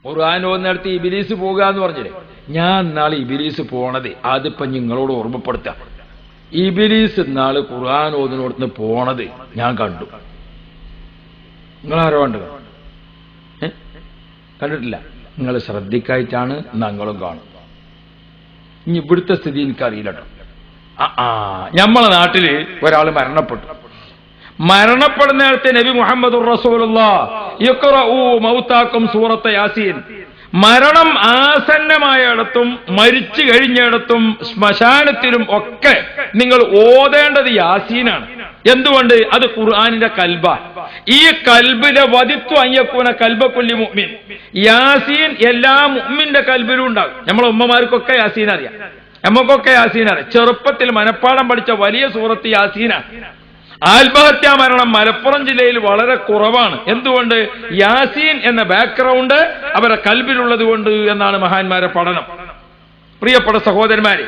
ഖുർആൻ ഓതുന്നിടത്ത് ഇബ്ലീസ് പോകുക എന്ന് പറഞ്ഞില്ലേ, ഞാൻ നാളെ ഇബ്ലീസ് പോണത് അതിപ്പോ നിങ്ങളോട് ഓർമ്മപ്പെടുത്താം. ഇബ്ലീസ് നാള് ഖുർആൻ ഓതുന്നിടത്ത് പോണത് ഞാൻ കണ്ടു. നിങ്ങളാരോ കണ്ടു? കണ്ടിട്ടില്ല? നിങ്ങൾ ശ്രദ്ധിക്കായിട്ടാണ്, ഞങ്ങളും കാണും. ഇനി ഇവിടുത്തെ സ്ഥിതി എനിക്കറിയില്ല കേട്ടോ. നമ്മളെ നാട്ടില് ഒരാൾ മരണപ്പെട്ടു. മരണപ്പെടുന്നിടത്ത് നബി മുഹമ്മദുർ റസൂലുള്ളാഹ് ഇഖ്റഊ മൗതാക്കും സൂറത്ത് യാസീൻ, മരണം ആസന്നമായിടത്തും മരിച്ചു കഴിഞ്ഞിടത്തും ശ്മശാനത്തിലും ഒക്കെ നിങ്ങൾ ഓതേണ്ടത് യാസീനാണ്. എന്തുകൊണ്ട്? അത് ഖുർആനിന്റെ കൽബ. ഈ കൽബിലെ വദിത്വ അയ്യക്കൂന കൽബക്കുല്ലി മുഅ്മിൻ. യാസീൻ എല്ലാ മുഅ്മിന്റെ കൽബിലും ഉണ്ടാകും. നമ്മളെ ഉമ്മമാർക്കൊക്കെ യാസീൻ അറിയാം, നമുക്കൊക്കെ യാസീൻ അറിയാം. ചെറുപ്പത്തിൽ മനപ്പാഠം പഠിച്ച വലിയ സൂറത്ത് യാസീനാണ്. ആത്മഹത്യാ മരണം മലപ്പുറം ജില്ലയിൽ വളരെ കുറവാണ്. എന്തുകൊണ്ട്? യാസീൻ എന്ന ബാക്ക്ഗ്രൗണ്ട് അവരുടെ കൽബിലുള്ളത് കൊണ്ട് എന്നാണ് മഹാന്മാരെ പഠനം. പ്രിയപ്പെട്ട സഹോദരന്മാരെ,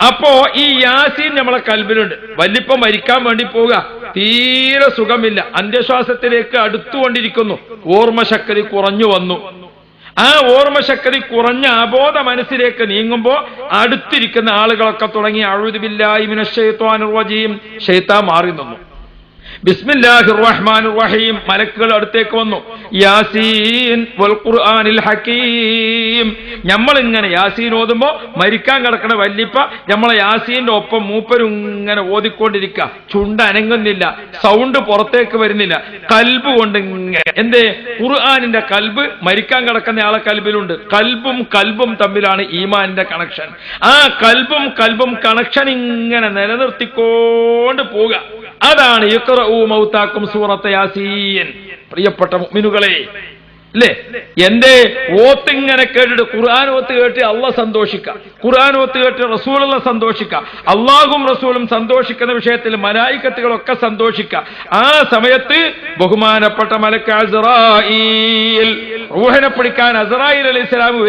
അപ്പോ ഈ യാസീൻ നമ്മളെ കൽബിലുണ്ട്. വല്ലിപ്പം മരിക്കാൻ വേണ്ടി പോവുക, തീരെ സുഖമില്ല, അന്ത്യശ്വാസത്തിലേക്ക് അടുത്തുകൊണ്ടിരിക്കുന്നു, ഓർമ്മശക്തി കുറഞ്ഞു വന്നു. ആ ഓർമ്മശക്തി കുറഞ്ഞ അബോധ മനസ്സിലേക്ക് നീങ്ങുമ്പോ അടുത്തിരിക്കുന്ന ആളുകളൊക്കെ തുടങ്ങി അഊദു ബില്ലാഹി മിനശ് ശൈത്വാനിർ റജീം, ശൈത്താൻ മാറി നിന്നു. ബിസ്മില്ലാഹിർ റഹ്മാനിർ റഹീം, മലക്കുകൾ അടുത്തേക്ക് വന്നു. യാസീൻ വൽ ഖുർആനിൽ ഹകീം. നമ്മൾ ഇങ്ങനെ യാസീൻ ഓതുമ്പോ മരിക്കാൻ കിടക്കണ വല്ലിപ്പ നമ്മളെ യാസീന്റെ ഒപ്പം മൂപ്പരും ഇങ്ങനെ ഓതിക്കൊണ്ടിരിക്കുക. ചുണ്ട് അനങ്ങുന്നില്ല, സൗണ്ട് പുറത്തേക്ക് വരുന്നില്ല, കൽബ് കൊണ്ട് ഇങ്ങനെ. എന്തേ? ഖുർആനിന്റെ കൽബ് മരിക്കാൻ കിടക്കുന്ന ആളെ കൽബിലുണ്ട്. കൽബും തമ്മിലാണ് ഈമാനിന്റെ കണക്ഷൻ. ആ കൽബും കണക്ഷൻ ഇങ്ങനെ നിലനിർത്തിക്കൊണ്ട് പോവുക. അതാണ് ഇഖ്റഊ മൗതാക്കും സൂറത്ത് യാസീൻ. പ്രിയപ്പെട്ട മുഅ്മിനുകളെ, അല്ലേ? എന്റെ ഓത്തിങ്ങനെ കേട്ടിട്ട്, ഖുർആൻ ഓത്ത് കേട്ട് അള്ളാഹ് സന്തോഷിക്കുക, ഖുർആൻ ഓത്ത് കേട്ട് റസൂലുള്ള സന്തോഷിക്കുക, അള്ളാഹും റസൂലും സന്തോഷിക്കുന്ന വിഷയത്തിൽ മലായിക്കത്തുകളൊക്കെ സന്തോഷിക്കുക. ആ സമയത്ത് ബഹുമാനപ്പെട്ട മലക്ക് അസ്റായീൽ, റൂഹിനെ പിടിക്കാൻ അസ്റായീൽ അലൈഹിസ്സലാം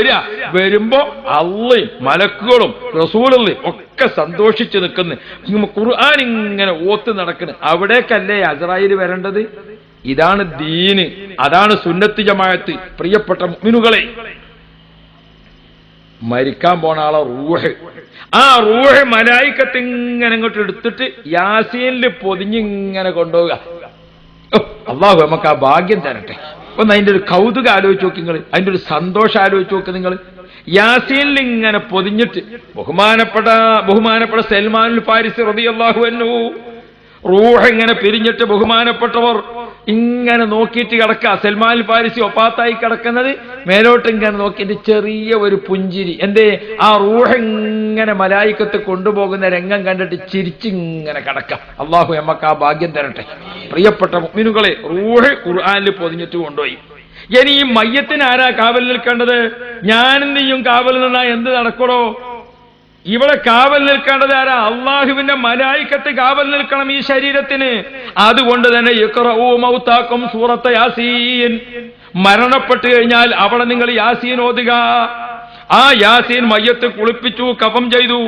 വരുമ്പോ അള്ളയും മലക്കുകളും റസൂലുള്ളയും ഒക്കെ സന്തോഷിച്ചു നിൽക്കുന്നു. ഖുർആൻ ഇങ്ങനെ ഓത്ത് നടക്കുന്നു. അവിടേക്കല്ലേ അസ്റായീൽ വരേണ്ടത്? ഇതാണ് ദീന്, അതാണ് സുന്നത്ത് ജമാഅത്ത്. പ്രിയപ്പെട്ട മുഅ്മിനുകളെ, മരിക്കാൻ പോണ ആളെ റൂഹ്, ആ റൂഹ് മലായിക്കത്ത് ഇങ്ങനെ ഇങ്ങോട്ട് എടുത്തിട്ട് യാസീനിൽ പൊതിഞ്ഞിങ്ങനെ കൊണ്ടുപോവുക. അല്ലാഹു നമുക്ക് ആ ഭാഗ്യം തരട്ടെ. ഒന്ന് അതിന്റെ ഒരു കൗതുകം ആലോചിച്ച് നോക്കി നിങ്ങൾ, അതിന്റെ ഒരു സന്തോഷം ആലോചിച്ച് നോക്ക് നിങ്ങൾ. യാസീനിൽ ഇങ്ങനെ പൊതിഞ്ഞിട്ട് ബഹുമാനപ്പെട്ട സൽമാനുൽ ഫാരിസി റളിയല്ലാഹു അൻഹു റൂഹ് ഇങ്ങനെ പിരിഞ്ഞിട്ട് ബഹുമാനപ്പെട്ടവർ ഇങ്ങനെ നോക്കിയിട്ട് കിടക്കുക. സൽമാൻ ഫാരിസി ഒപ്പാത്തായി കിടക്കുന്നത് മേലോട്ട് ഇങ്ങനെ നോക്കിയിട്ട് ചെറിയ ഒരു പുഞ്ചിരി. എന്തേ? ആ റൂഹ് ഇങ്ങനെ മലായിക്കത്ത് കൊണ്ടുപോകുന്ന രംഗം കണ്ടിട്ട് ചിരിച്ചിങ്ങനെ കിടക്കുക. അള്ളാഹു നമുക്ക് ആ ഭാഗ്യം തരട്ടെ. പ്രിയപ്പെട്ട മുഅ്മിനുകളെ, റൂഹ് ഖുർആനിൽ പൊതിഞ്ഞിട്ട് കൊണ്ടുപോയി. ഇനി ഈ മയ്യത്തിന് ആരാ കാവൽ നിൽക്കേണ്ടത്? ഞാനും നീയും കാവൽ നിന്നാ എന്ത് നടക്കണോ? ഇവിടെ കാവൽ നിൽക്കേണ്ടത് ആരാ? അള്ളാഹുവിന്റെ മലായിക്കത്ത് കാവൽ നിൽക്കണം ഈ ശരീരത്തിന്. അതുകൊണ്ട് തന്നെ ഇഖ്റഊ മൗതാക്കും സൂറത്ത് യാസീൻ, മരണപ്പെട്ടു കഴിഞ്ഞാൽ അവിടെ നിങ്ങൾ യാസീൻ ഓതുക. ആ യാസീൻ മയ്യത്ത് കുളിപ്പിച്ചു, കഫം ചെയ്തു.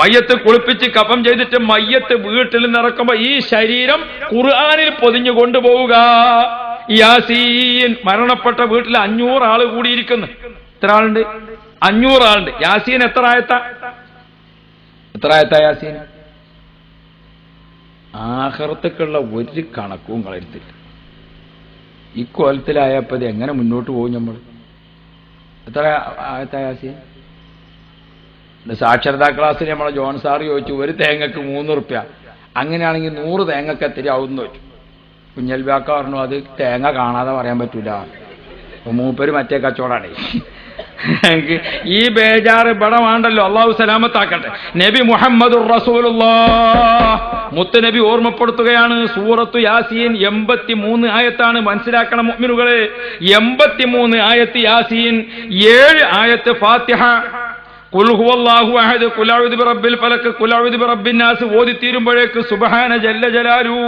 മയ്യത്ത് കുളിപ്പിച്ച് കഫം ചെയ്തിട്ട് മയ്യത്ത് വീട്ടിൽ നിറക്കുമ്പോ ഈ ശരീരം ഖുർആനിൽ പൊതിഞ്ഞു കൊണ്ടുപോവുക. യാസീൻ, മരണപ്പെട്ട വീട്ടിൽ 500 ആള് കൂടിയിരിക്കുന്നു. എത്ര ആളുണ്ട്? 500 ആളുണ്ട്. യാസീൻ എത്ര ആയത്താ യാസീൻ? ആഖിറത്തേക്കുള്ള ഒരു കണക്കും കളയത്തില്ല. ഇക്കൊലത്തിലായപ്പോ ഇത് എങ്ങനെ മുന്നോട്ട് പോകും നമ്മൾ? എത്ര ആയത്താ യാസീൻ? സാക്ഷരതാ ക്ലാസ്സിൽ നമ്മളെ ജോൺ സാർ ചോദിച്ചു, ഒരു തേങ്ങക്ക് 3 റുപ്യ, അങ്ങനെയാണെങ്കിൽ 100 തേങ്ങക്ക് എത്രയാവും ചോദിച്ചു. കുഞ്ഞൽബാക്ക പറഞ്ഞു, അത് തേങ്ങ കാണാതെ പറയാൻ പറ്റൂല, മൂപ്പര് മറ്റേ കച്ചവടാണേ. ഈ ബേജാറ് ഇവിടെ വേണ്ടല്ലോ. അള്ളാഹു സലാമത്താക്കട്ടെ. നബി മുഹമ്മദുർ റസൂലുള്ളാഹ് മുത്തുനബി ഓർമ്മപ്പെടുത്തുകയാണ്. സൂറത്തു യാസീൻ 83 ആയത്താണ്. മനസ്സിലാക്കണം മുഅ്മിനുകളെ, 83 ആയത്ത് യാസീൻ, 7 ആയത്ത് ഫാത്തിഹ. ഖുൽ ഹുവല്ലാഹു അഹദ്, ഖുൽ അഊദു ബിറബ്ബിൽ ഫലക്, ഖുൽ അഊദു ബിറബ്ബിൻ നാസ് ഓതി തീരുമ്പോഴേക്ക് സുബ്ഹാന ജല്ല ജലാലുഹു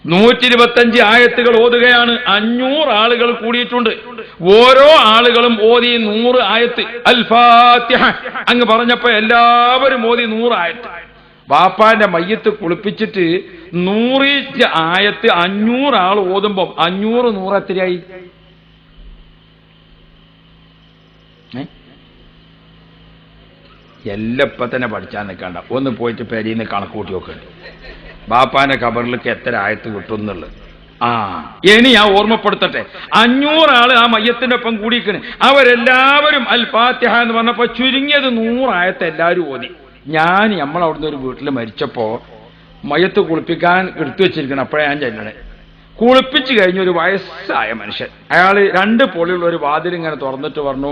125 ആയത്തുകൾ ഓതുകയാണ്. 500 ആളുകൾ കൂടിയിട്ടുണ്ട്. ഓരോ ആളുകളും ഓതി 100 ആയത്ത്. അൽ ഫാത്തിഹ അങ്ങ് പറഞ്ഞപ്പോ എല്ലാവരും ഓതി 100 ആയത്ത്. വാപ്പാന്റെ മയ്യത്ത് കുളിപ്പിച്ചിട്ട് 100 ആയത്ത് 500 ആൾ ഓതുമ്പോ 500 100 എത്രയായി? എല്ലാം ഇപ്പം തന്നെ പഠിച്ചാൽ നിൽക്കണ്ട, ഒന്ന് പോയിട്ട് പെരീന്ന് കണക്ക് കൂട്ടി നോക്കുന്നുണ്ട് ബാപ്പാന്റെ ഖബറിലേക്ക് എത്ര ആയത്ത് കിട്ടും എന്നുള്ളത്. ഇനി ഞാൻ ഓർമ്മപ്പെടുത്തട്ടെ, 500 ആള് ആ മയ്യത്തിന്റെ ഒപ്പം കൂടിയിരിക്കണ്. അവരെല്ലാവരും അൽ ഫാത്തിഹ എന്ന് പറഞ്ഞപ്പോ ചുരുങ്ങിയത് 100 ആയത്ത് എല്ലാവരും ഓതി. നമ്മളവിടുന്ന് ഒരു വീട്ടിൽ മരിച്ചപ്പോ മയ്യത്ത് കുളിപ്പിക്കാൻ എടുത്തു വെച്ചിരിക്കണം. അപ്പോഴേ ഞാൻ ചെല്ലണേ. കുളിപ്പിച്ചു കഴിഞ്ഞ ഒരു വയസ്സായ മനുഷ്യൻ, അയാൾ 2 പൊളിയുള്ള ഒരു വാതിൽ ഇങ്ങനെ തുറന്നിട്ട് പറഞ്ഞു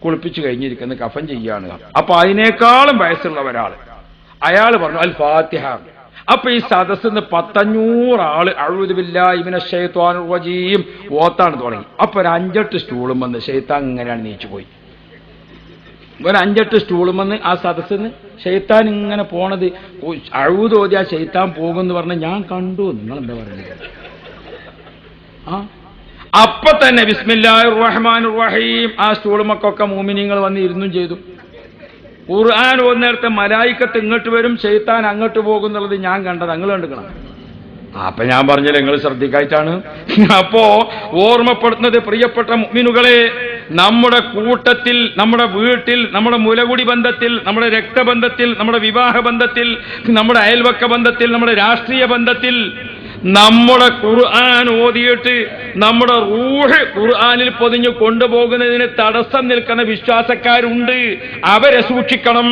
കുളിപ്പിച്ചു കഴിഞ്ഞിരിക്കുന്ന കഫൻ ചെയ്യാണ്. അപ്പൊ അതിനേക്കാളും വയസ്സുള്ള ഒരാൾ, അയാൾ പറഞ്ഞു അൽ ഫാത്തിഹ. അപ്പൊ ഈ സദസ്സിന്ന് 100-500 ആള് അഊദു ബില്ലാഹി മിനശ് ശൈത്വാനിർ റജീം ഓത്താണ് തുടങ്ങി. അപ്പൊ ഒരു 5-8 സ്റ്റൂളും വന്ന് ശൈത്താൻ ഇങ്ങനെയാണ് നീച്ചു പോയി. ഒരു 5-8 സ്റ്റൂളും വന്ന് ആ സദസ്സിന്ന് ശൈത്താൻ ഇങ്ങനെ പോണത്. അഊദു ഓതിയാ ശൈത്താൻ പോകുമെന്ന് പറഞ്ഞ് ഞാൻ കണ്ടു. നിങ്ങൾ എന്താ പറയുന്നത്? അപ്പൊ തന്നെ ബിസ്മില്ലാഹിർ റഹ്മാനിർ റഹീം ആ സ്റ്റൂളുമൊക്കെ മോമിനീങ്ങൾ വന്ന് ഇരുന്നും ചെയ്തു. ഖുർആൻ ഓതുന്നേരത്തെ മലായിക്കത്ത് ഇങ്ങോട്ട് വരും, ശൈത്താൻ അങ്ങോട്ട് പോകുന്നുള്ളത് ഞാൻ കണ്ടത്. നിങ്ങൾ കണ്ടുക്കണം. അപ്പൊ ഞാൻ പറഞ്ഞില്ല നിങ്ങൾ ശ്രദ്ധിക്കായിട്ടാണ്. അപ്പോ ഓർമ്മപ്പെടുത്തുന്നത്, പ്രിയപ്പെട്ട മുഅ്മിനുകളെ, നമ്മുടെ കൂട്ടത്തിൽ, നമ്മുടെ വീട്ടിൽ, നമ്മുടെ മുലകുടി ബന്ധത്തിൽ, നമ്മുടെ രക്തബന്ധത്തിൽ, നമ്മുടെ വിവാഹ ബന്ധത്തിൽ, നമ്മുടെ അയൽവക്ക ബന്ധത്തിൽ, നമ്മുടെ രാഷ്ട്രീയ ബന്ധത്തിൽ നമ്മുടെ ഖുർആൻ ഓതിയിട്ട് നമ്മുടെ റൂഹ് ഖുർആനിൽ പൊതിഞ്ഞു കൊണ്ടുപോകുന്നതിന് തടസ്സം നിൽക്കുന്ന വിശ്വാസക്കാരുണ്ട്. അവരെ സൂക്ഷിക്കണം.